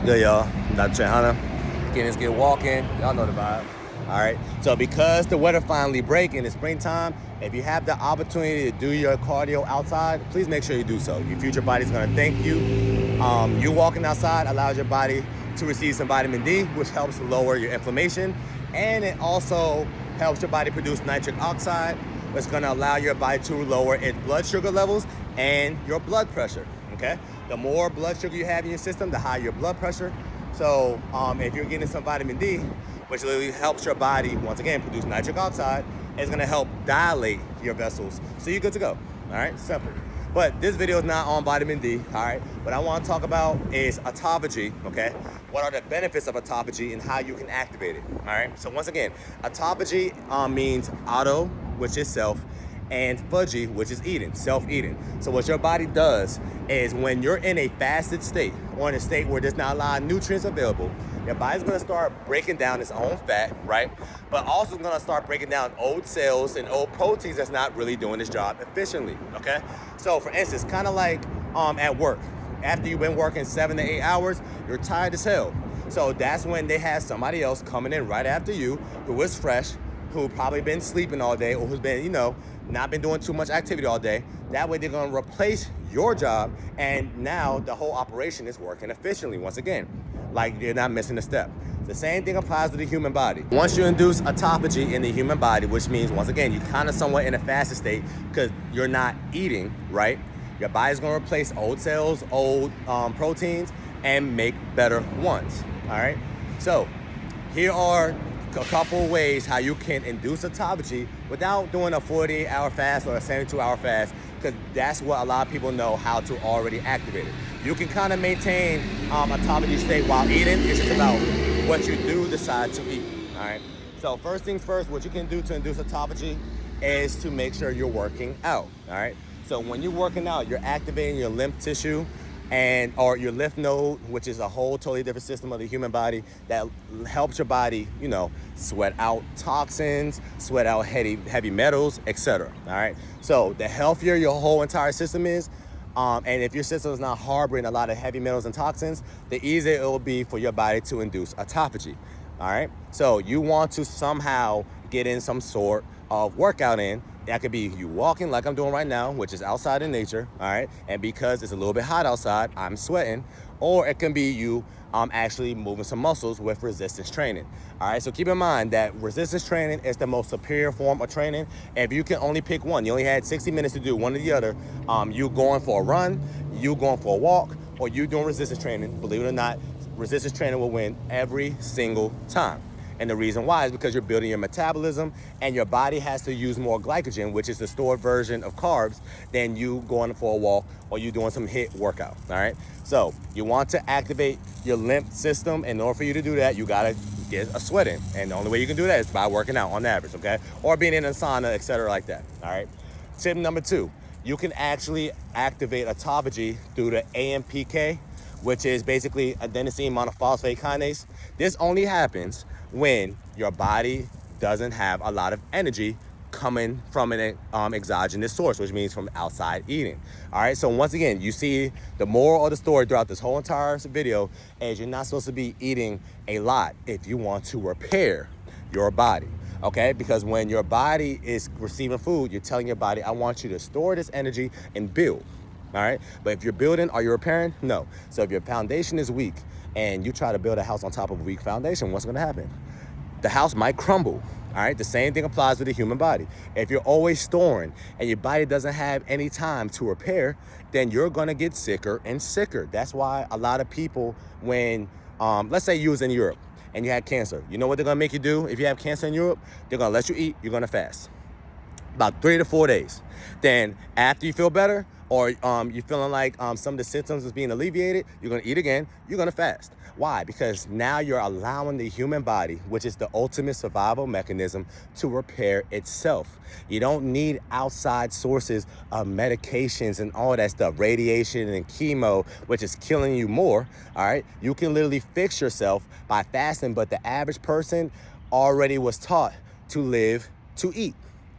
Good, y'all. Dr.Trehunna. Let's get walking. Y'all know the vibe. All right. So because the weather finally break in the springtime, if you have the opportunity to do your cardio outside, please make sure you do so. Your future body's gonna thank you. You walking outside allows your body to receive some vitamin D, which helps lower your inflammation, and it also helps your body produce nitric oxide, which is gonna allow your body to lower its blood sugar levels and your blood pressure. Okay. The more blood sugar you have in your system, the higher your blood pressure. So if you're getting some vitamin D, which literally helps your body, once again, produce nitric oxide, it's gonna help dilate your vessels. So you're good to go, all right? Simple. But this video is not on vitamin D, all right? What I wanna talk about is autophagy, okay? What are the benefits of autophagy and how you can activate it, all right? So once again, autophagy means auto, which is self, and phagy, which is eating, self-eating. So what your body does is when you're in a fasted state or in a state where there's not a lot of nutrients available, your body's gonna start breaking down its own fat, right? But also gonna start breaking down old cells and old proteins that's not really doing its job efficiently, okay? So for instance, kind of like at work, after you've been working 7 to 8 hours, you're tired as hell. So that's when they have somebody else coming in right after you who is fresh, who probably been sleeping all day or who's been, not been doing too much activity all day. That way they're gonna replace your job, and now the whole operation is working efficiently once again. Like you're not missing a step. The same thing applies to the human body. Once you induce autophagy in the human body, which means once again, you're kind of somewhat in a fasted state because you're not eating, right? Your body's gonna replace old cells, old proteins, and make better ones, all right? So here are a couple ways how you can induce autophagy without doing a 48-hour fast or a 72-hour fast, because that's what a lot of people know how to already activate it. You can kind of maintain autophagy state while eating. It's just about what you do decide to eat, all right? So first things first, what you can do to induce autophagy is to make sure you're working out, all right? So when you're working out, you're activating your lymph tissue or your lymph node, which is a whole totally different system of the human body that helps your body, sweat out toxins, sweat out heavy metals, etc. All right. So the healthier your whole entire system is, and if your system is not harboring a lot of heavy metals and toxins, the easier it will be for your body to induce autophagy. All right. So you want to somehow get in some sort of workout in. That could be you walking like I'm doing right now, which is outside in nature, all right? And because it's a little bit hot outside, I'm sweating. Or it can be you actually moving some muscles with resistance training, all right? So keep in mind that resistance training is the most superior form of training. If you can only pick one, you only had 60 minutes to do one or the other, you going for a run, you going for a walk, or you doing resistance training, believe it or not, resistance training will win every single time. And the reason why is because you're building your metabolism and your body has to use more glycogen, which is the stored version of carbs, than you going for a walk or you doing some HIIT workout, all right? So you want to activate your lymph system. In order for you to do that, you gotta get a sweat in. And the only way you can do that is by working out on average, okay? Or being in a sauna, etc. like that, all right? Tip number 2, you can actually activate autophagy through the AMPK, which is basically adenosine monophosphate kinase. This only happens when your body doesn't have a lot of energy coming from an exogenous source, which means from outside eating. All right, so once again, you see the moral of the story throughout this whole entire video is you're not supposed to be eating a lot if you want to repair your body, okay? Because when your body is receiving food, you're telling your body, I want you to store this energy and build, all right? But if you're building, are you repairing? No. So if your foundation is weak and you try to build a house on top of a weak foundation, what's gonna happen? The house might crumble, all right? The same thing applies with the human body. If you're always storing and your body doesn't have any time to repair, then you're gonna get sicker and sicker. That's why a lot of people, when, let's say you was in Europe and you had cancer, you know what they're gonna make you do if you have cancer in Europe? They're gonna let you eat, you're gonna fast. About 3 to 4 days. Then after you feel better, or you're feeling like some of the symptoms is being alleviated, you're gonna eat again, you're gonna fast. Why? Because now you're allowing the human body, which is the ultimate survival mechanism, to repair itself. You don't need outside sources of medications and all that stuff, radiation and chemo, which is killing you more, all right? You can literally fix yourself by fasting, but the average person already was taught to live to eat,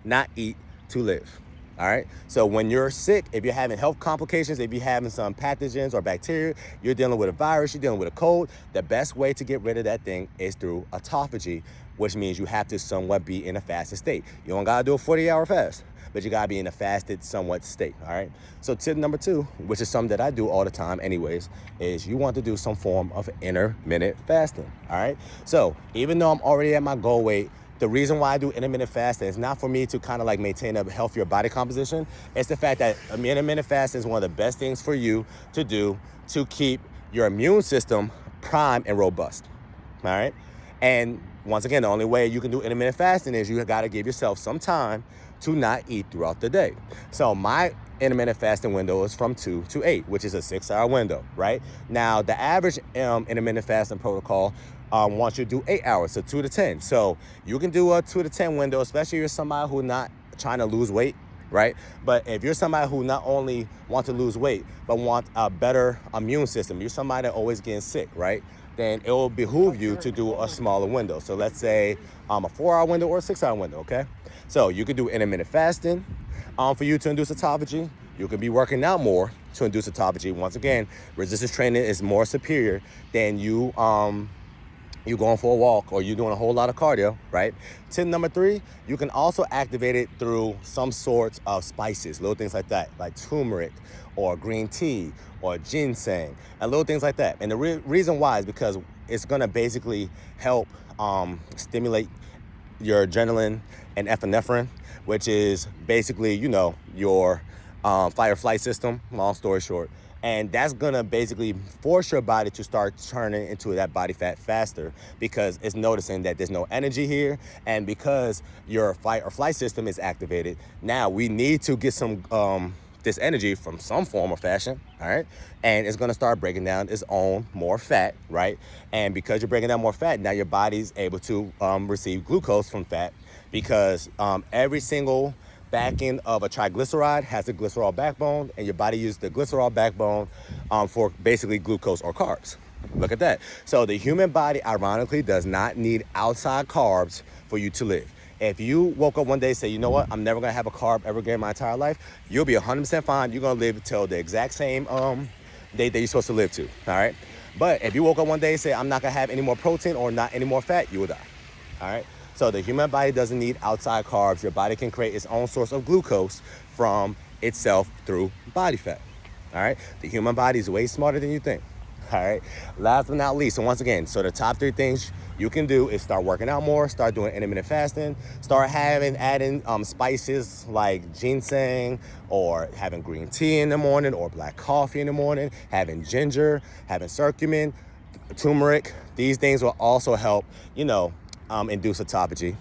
not eat to live. All right. So when you're sick, if you're having health complications, if you're having some pathogens or bacteria, you're dealing with a virus, you're dealing with a cold, the best way to get rid of that thing is through autophagy, which means you have to somewhat be in a fasted state. You don't got to do a 40-hour fast, but you got to be in a fasted somewhat state. All right. So tip number 2, which is something that I do all the time anyways, is you want to do some form of intermittent fasting. All right. So even though I'm already at my goal weight, the reason why I do intermittent fasting is not for me to kind of like maintain a healthier body composition. It's the fact that intermittent fasting is one of the best things for you to do to keep your immune system prime and robust. All right. And once again, the only way you can do intermittent fasting is you got to give yourself some time to not eat throughout the day. So my intermittent fasting window is from 2 to 8, which is a 6-hour window, right? Now, the average intermittent fasting protocol wants you to do 8 hours, so 2 to 10. So you can do a 2 to 10 window, especially if you're somebody who's not trying to lose weight, right? But if you're somebody who not only wants to lose weight, but want a better immune system, you're somebody that always getting sick, right? Then it will behoove you to do a smaller window. So let's say a 4-hour window or a 6-hour window, okay? So you could do intermittent fasting for you to induce autophagy. You could be working out more to induce autophagy. Once again, resistance training is more superior than you going for a walk or you doing a whole lot of cardio, right? Tip number 3, you can also activate it through some sorts of spices, little things like that, like turmeric or green tea or ginseng and little things like that. And the reason why is because it's gonna basically help stimulate your adrenaline and epinephrine, which is basically, your fight or flight system, long story short. And that's gonna basically force your body to start turning into that body fat faster because it's noticing that there's no energy here. And because your fight or flight system is activated, now we need to get some this energy from some form or fashion, all right? And it's gonna start breaking down its own more fat, right? And because you're breaking down more fat, now your body's able to receive glucose from fat because every single back end of a triglyceride has a glycerol backbone, and your body uses the glycerol backbone for basically glucose or carbs. Look at that. So the human body, ironically, does not need outside carbs for you to live. If you woke up one day and say, you know what, I'm never gonna have a carb ever again in my entire life, you'll be 100% fine. You're gonna live till the exact same day that you're supposed to live to, all right? But if you woke up one day and say, I'm not gonna have any more protein or not any more fat, you will die, all right? So the human body doesn't need outside carbs. Your body can create its own source of glucose from itself through body fat, all right? The human body is way smarter than you think, all right? Last but not least, so once again, so the top 3 things you can do is start working out more, start doing intermittent fasting, start adding spices like ginseng or having green tea in the morning or black coffee in the morning, having ginger, having curcumin, turmeric. These things will also help, induce autophagy.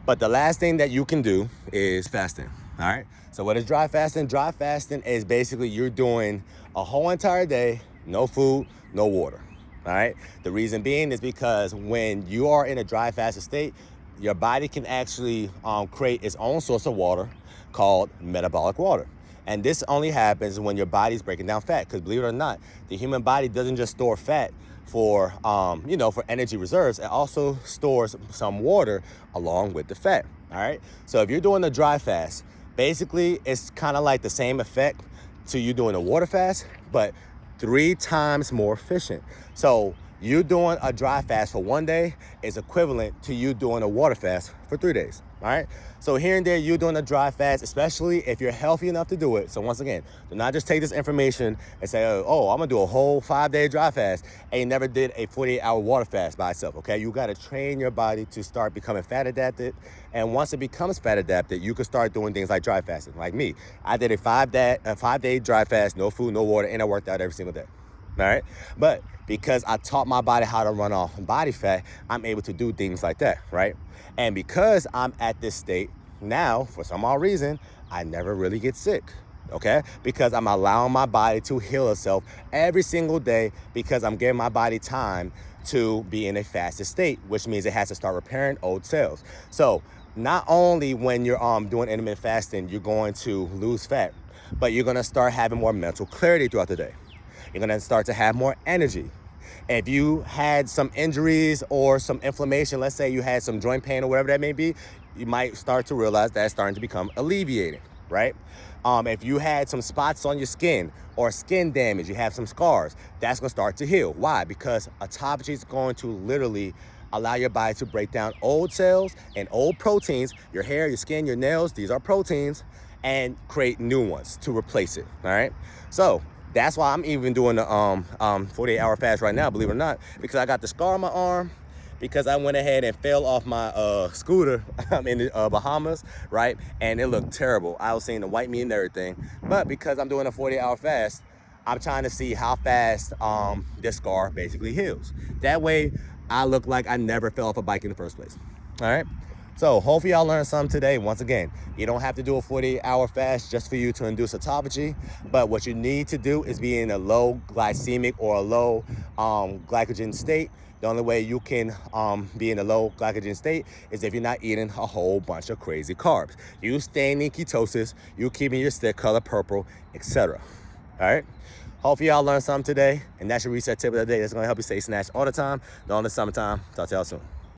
But the last thing that you can do is fasting, all right? So what is dry fasting? Dry fasting is basically you're doing a whole entire day, no food, no water, all right? The reason being is because when you are in a dry fasted state, your body can actually create its own source of water called metabolic water. And this only happens when your body's breaking down fat, because believe it or not, the human body doesn't just store fat for energy reserves. It also stores some water along with the fat, all right? So if you're doing a dry fast, basically it's kind of like the same effect to you doing a water fast, but 3 times more efficient. So you doing a dry fast for 1 day is equivalent to you doing a water fast for 3 days, all right? So here and there, you're doing a dry fast, especially if you're healthy enough to do it. So once again, do not just take this information and say, oh, I'm gonna do a whole 5-day dry fast, and you never did a 48-hour water fast by itself, okay? You gotta train your body to start becoming fat adapted. And once it becomes fat adapted, you can start doing things like dry fasting. Like me, I did a 5-day dry fast, no food, no water, and I worked out every single day, all right? But because I taught my body how to run off body fat, I'm able to do things like that, right? And because I'm at this state now, for some odd reason, I never really get sick, okay? Because I'm allowing my body to heal itself every single day because I'm giving my body time to be in a fasted state, which means it has to start repairing old cells. So not only when you're doing intermittent fasting, you're going to lose fat, but you're gonna start having more mental clarity throughout the day. You're gonna start to have more energy. If you had some injuries or some inflammation, let's say you had some joint pain or whatever that may be, you might start to realize that's starting to become alleviated, right? If you had some spots on your skin or skin damage, you have some scars, that's gonna start to heal. Why? Because autophagy is going to literally allow your body to break down old cells and old proteins, your hair, your skin, your nails, these are proteins, and create new ones to replace it, all right? So that's why I'm even doing the 48-hour fast right now, believe it or not, because I got the scar on my arm, because I went ahead and fell off my scooter in the Bahamas, right? And it looked terrible. I was seeing the white meat and everything. But because I'm doing a 48-hour fast, I'm trying to see how fast this scar basically heals. That way, I look like I never fell off a bike in the first place, all right? So hopefully y'all learned something today. Once again, you don't have to do a 48-hour fast just for you to induce autophagy, but what you need to do is be in a low glycemic or a low glycogen state. The only way you can be in a low glycogen state is if you're not eating a whole bunch of crazy carbs. You staying in ketosis, you keeping your stick color purple, etc. All right? Hopefully y'all learned something today, and that's your reset tip of the day. That's gonna help you stay snatched all the time, during the summertime. Talk to y'all soon.